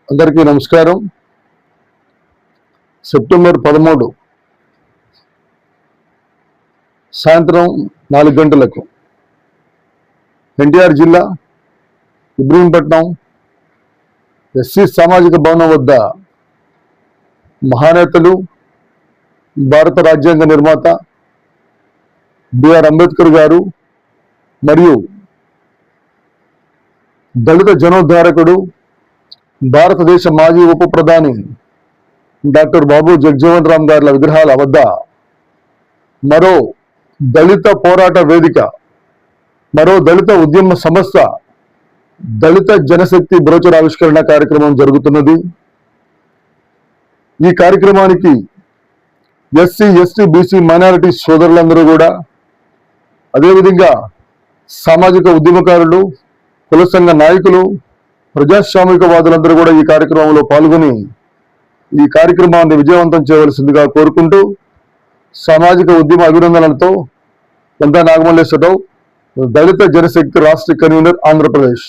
అందరికీ నమస్కారం. సెప్టెంబర్ 13 సాయంత్రం 4 గంటలకు ఎన్టీఆర్ జిల్లా ఇబ్రహీంపట్నం ఎస్సీ సామాజిక భవనం వద్ద మహానేతలు, భారత రాజ్యాంగ నిర్మాత బిఆర్ అంబేద్కర్ గారు మరియు దళిత జనోద్ధారకుడు, భారతదేశ మాజీ ఉప ప్రధాని డాక్టర్ బాబు జగజ్జీవన్ రామ్ గారి విగ్రహాల వద్ద మరో దళిత పోరాట వేదిక, మరో దళిత ఉద్యమ సంస్థ దళిత జనశక్తి బ్రోచర్ ఆవిష్కరణ కార్యక్రమం జరుగుతున్నది. ఈ కార్యక్రమానికి ఎస్సీ, ఎస్టీ, బీసీ, మైనారిటీ సోదరులందరూ కూడా, అదేవిధంగా సామాజిక ఉద్యమకారులు, కుల సంఘ నాయకులు, ప్రజాస్వామికవాదులందరూ కూడా ఈ కార్యక్రమంలో పాల్గొని ఈ కార్యక్రమాన్ని విజయవంతం చేయవలసిందిగా కోరుకుంటూ, సామాజిక ఉద్యమ అభినందనలతో వందా నాగమల్లేశ్వరరావు, దళిత జనశక్తి రాష్ట్ర కన్వీనర్, ఆంధ్రప్రదేశ్.